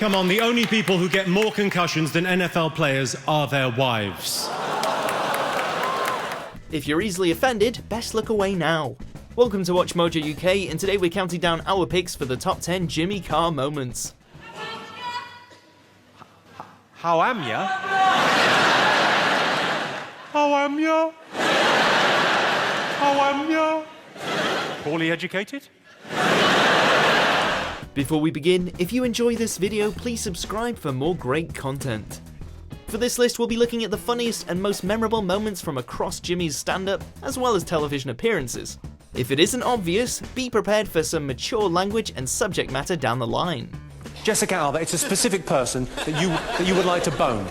come on, the only people who get more concussions than NFL players are their wives. If you're easily offended, best look away now. Welcome to Watch Mojo UK, and today we're counting down our picks for the top 10 Jimmy Carr moments. How am ya? How am ya? How am ya? Poorly educated? Before we begin, if you enjoy this video, please subscribe for more great content. For this list, we'll be looking at the funniest and most memorable moments from across Jimmy's stand-up, as well as television appearances. If it isn't obvious, be prepared for some mature language and subject matter down the line. Jessica Alba, it's a specific person that you would like to bone.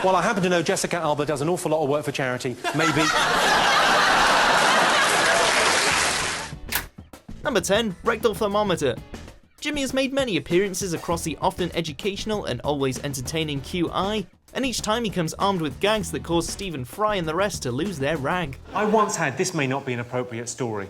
While I happen to know Jessica Alba does an awful lot of work for charity, maybe... Number 10. Rectal Thermometer. Jimmy has made many appearances across the often educational and always entertaining QI, and each time he comes armed with gags that cause Stephen Fry and the rest to lose their rag. I once had, this may not be an appropriate story.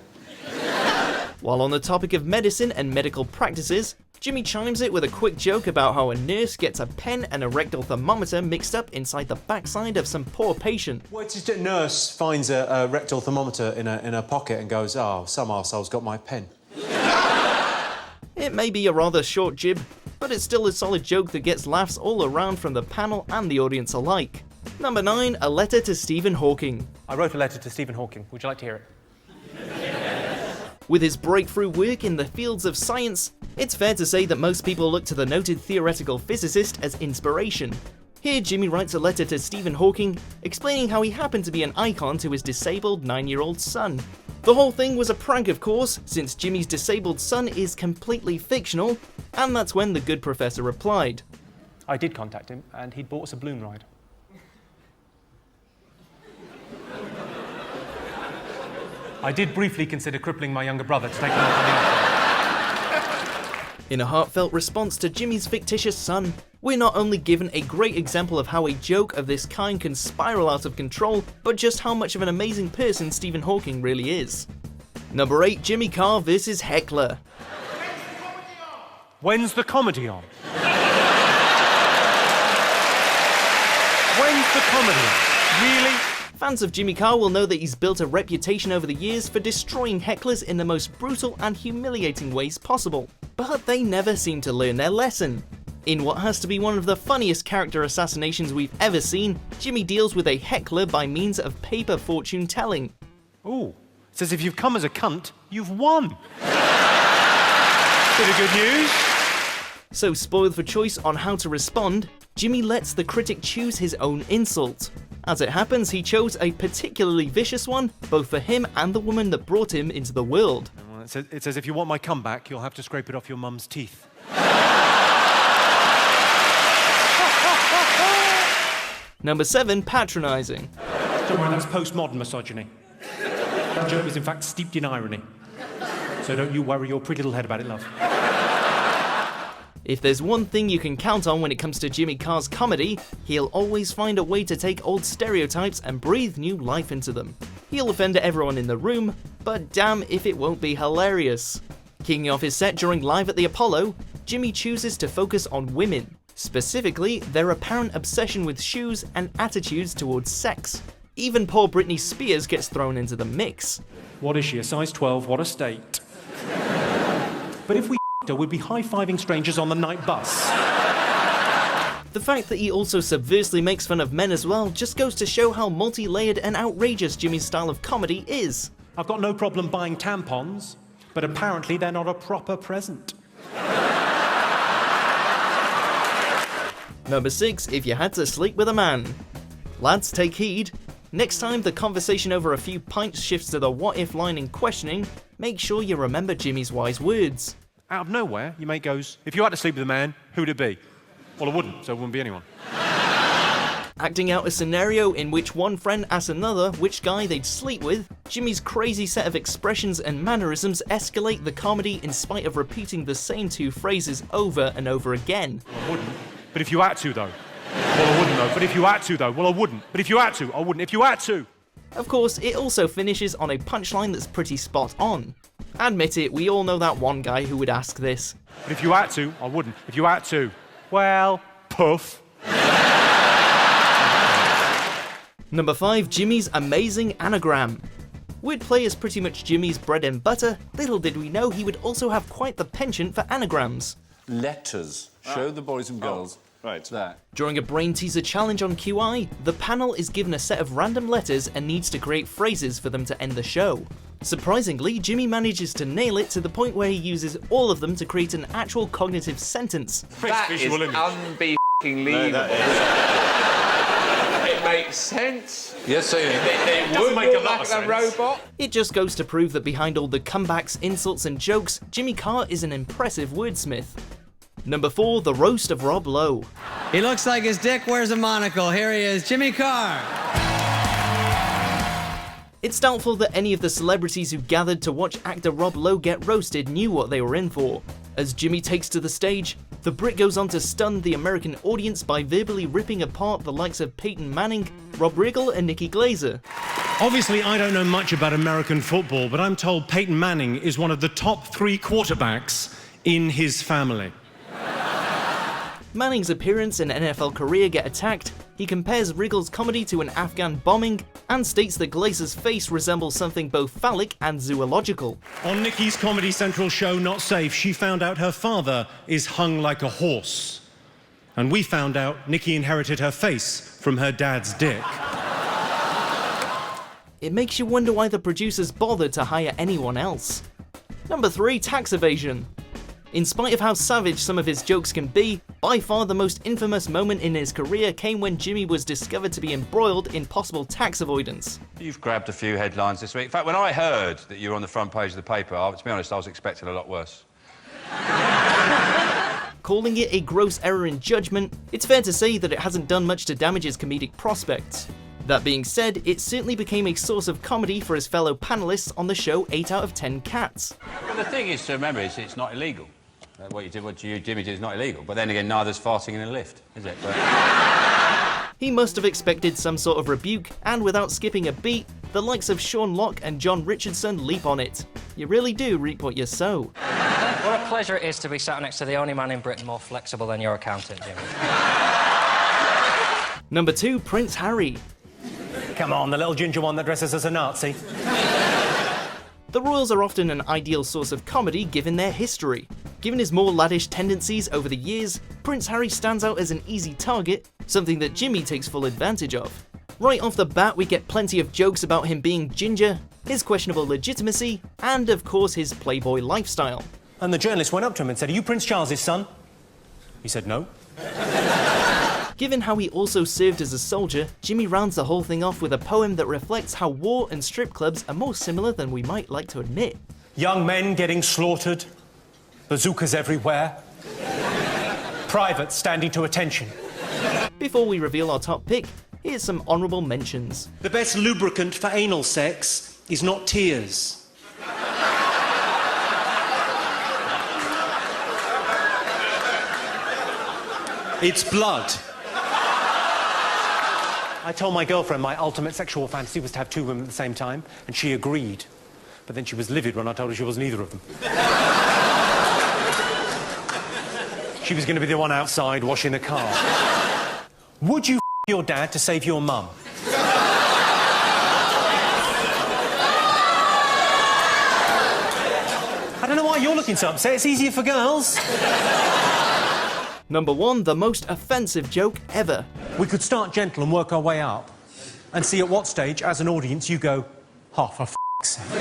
While on the topic of medicine and medical practices, Jimmy chimes it with a quick joke about how a nurse gets a pen and a rectal thermometer mixed up inside the backside of some poor patient. Well, it's just a nurse finds a rectal thermometer in her pocket and goes, "Oh, some arsehole's got my pen." It may be a rather short jib, but it's still a solid joke that gets laughs all around from the panel and the audience alike. Number 9. A letter to Stephen Hawking. I wrote a letter to Stephen Hawking. Would you like to hear it? With his breakthrough work in the fields of science, it's fair to say that most people look to the noted theoretical physicist as inspiration. Here, Jimmy writes a letter to Stephen Hawking, explaining how he happened to be an icon to his disabled 9-year-old son. The whole thing was a prank, of course, since Jimmy's disabled son is completely fictional, and that's when the good professor replied. I did contact him, and he'd bought us a balloon ride. I did briefly consider crippling my younger brother to take him off on the offer. In a heartfelt response to Jimmy's fictitious son, we're not only given a great example of how a joke of this kind can spiral out of control, but just how much of an amazing person Stephen Hawking really is. Number 8. Jimmy Carr vs. Heckler. When's the comedy on? When's the comedy on? Really? Fans of Jimmy Carr will know that he's built a reputation over the years for destroying hecklers in the most brutal and humiliating ways possible. But they never seem to learn their lesson. In what has to be one of the funniest character assassinations we've ever seen, Jimmy deals with a heckler by means of paper fortune telling. Ooh, it says if you've come as a cunt, you've won. Bit of good news. So spoiled for choice on how to respond, Jimmy lets the critic choose his own insult. As it happens, he chose a particularly vicious one, both for him and the woman that brought him into the world. Well, it says if you want my comeback, you'll have to scrape it off your mum's teeth. Number 7. Patronising. Don't worry, that's postmodern misogyny. That joke is in fact steeped in irony. So don't you worry your pretty little head about it, love. If there's one thing you can count on when it comes to Jimmy Carr's comedy, he'll always find a way to take old stereotypes and breathe new life into them. He'll offend everyone in the room, but damn if it won't be hilarious. Kicking off his set during Live at the Apollo, Jimmy chooses to focus on women, specifically their apparent obsession with shoes and attitudes towards sex. Even poor Britney Spears gets thrown into the mix. What is she, a size 12? What a state. But if we her, we'd be high-fiving strangers on the night bus. The fact that he also subversely makes fun of men as well just goes to show how multi-layered and outrageous Jimmy's style of comedy is. I've got no problem buying tampons, but apparently they're not a proper present. Number 6. If you had to sleep with a man. Lads, take heed. Next time the conversation over a few pints shifts to the what if line in questioning, make sure you remember Jimmy's wise words. Out of nowhere, your mate goes, if you had to sleep with a man, who'd it be? Well, I wouldn't, so it wouldn't be anyone. Acting out a scenario in which one friend asks another which guy they'd sleep with, Jimmy's crazy set of expressions and mannerisms escalate the comedy in spite of repeating the same two phrases over and over again. Well, I wouldn't, but if you had to, though. Well, I wouldn't, though, but if you had to, though. Well, I wouldn't, but if you had to, I wouldn't. If you had to. Of course, it also finishes on a punchline that's pretty spot on. Admit it, we all know that one guy who would ask this. But if you had to, I wouldn't. If you had to. Well, poof. Number 5, Jimmy's amazing anagram. Wordplay is pretty much Jimmy's bread and butter. Little did we know he would also have quite the penchant for anagrams. Letters. Show the boys and girls. Right. That. During a brain teaser challenge on QI, the panel is given a set of random letters and needs to create phrases for them to end the show. Surprisingly, Jimmy manages to nail it to the point where he uses all of them to create an actual cognitive sentence. That is unbelievable. It makes sense. Yes, so It would make a walk lot like of a sense. robot. It just goes to prove that behind all the comebacks, insults and jokes, Jimmy Carr is an impressive wordsmith. Number 4, the Roast of Rob Lowe. He looks like his dick wears a monocle. Here he is, Jimmy Carr. It's doubtful that any of the celebrities who gathered to watch actor Rob Lowe get roasted knew what they were in for. As Jimmy takes to the stage, the Brit goes on to stun the American audience by verbally ripping apart the likes of Peyton Manning, Rob Riggle and Nikki Glaser. Obviously, I don't know much about American football, but I'm told Peyton Manning is one of the top 3 quarterbacks in his family. Manning's appearance and NFL career get attacked. He compares Riggle's comedy to an Afghan bombing and states that Glazer's face resembles something both phallic and zoological. On Nikki's Comedy Central show, Not Safe, she found out her father is hung like a horse. And we found out Nikki inherited her face from her dad's dick. It makes you wonder why the producers bothered to hire anyone else. Number 3, tax evasion. In spite of how savage some of his jokes can be, by far the most infamous moment in his career came when Jimmy was discovered to be embroiled in possible tax avoidance. You've grabbed a few headlines this week. In fact, when I heard that you were on the front page of the paper, to be honest, I was expecting a lot worse. Calling it a gross error in judgment, it's fair to say that it hasn't done much to damage his comedic prospects. That being said, it certainly became a source of comedy for his fellow panelists on the show 8 out of 10 Cats. Well, the thing is to remember is it's not illegal. What Jimmy did is not illegal. But then again, neither's farting in a lift, is it? But... He must have expected some sort of rebuke, and without skipping a beat, the likes of Sean Locke and John Richardson leap on it. You really do reap what you sow. What a pleasure it is to be sat next to the only man in Britain more flexible than your accountant, Jimmy. Number 2, Prince Harry. Come on, the little ginger one that dresses as a Nazi. The royals are often an ideal source of comedy given their history. Given his more laddish tendencies over the years, Prince Harry stands out as an easy target, something that Jimmy takes full advantage of. Right off the bat, we get plenty of jokes about him being ginger, his questionable legitimacy, and of course his playboy lifestyle. And the journalist went up to him and said, "Are you Prince Charles's son?" He said no. Given how he also served as a soldier, Jimmy rounds the whole thing off with a poem that reflects how war and strip clubs are more similar than we might like to admit. Young men getting slaughtered, bazookas everywhere, privates standing to attention. Before we reveal our top pick, here's some honourable mentions. The best lubricant for anal sex is not tears. It's blood. I told my girlfriend my ultimate sexual fantasy was to have 2 women at the same time, and she agreed. But then she was livid when I told her she wasn't either of them. She was going to be the one outside washing the car. Would you your dad to save your mum? I don't know why you're looking so upset. It's easier for girls. Number 1, the most offensive joke ever. We could start gentle and work our way up and see at what stage, as an audience, you go, "Oh, for f***'s sake."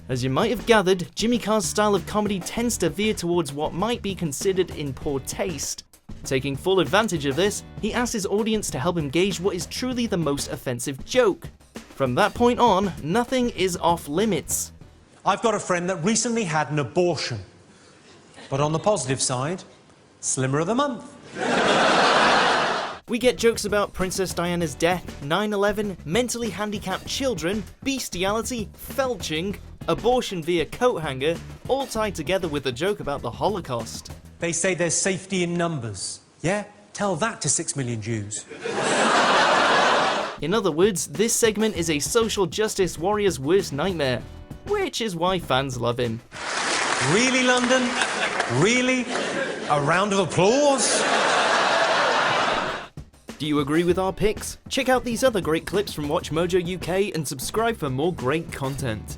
As you might have gathered, Jimmy Carr's style of comedy tends to veer towards what might be considered in poor taste. Taking full advantage of this, he asks his audience to help him gauge what is truly the most offensive joke. From that point on, nothing is off limits. I've got a friend that recently had an abortion. But on the positive side, Slimmer of the Month. We get jokes about Princess Diana's death, 9/11, mentally handicapped children, bestiality, felching, abortion via coat hanger, all tied together with a joke about the Holocaust. They say there's safety in numbers. Yeah? Tell that to 6 million Jews. In other words, this segment is a social justice warrior's worst nightmare, which is why fans love him. Really, London? Really? A round of applause? Do you agree with our picks? Check out these other great clips from WatchMojo UK and subscribe for more great content.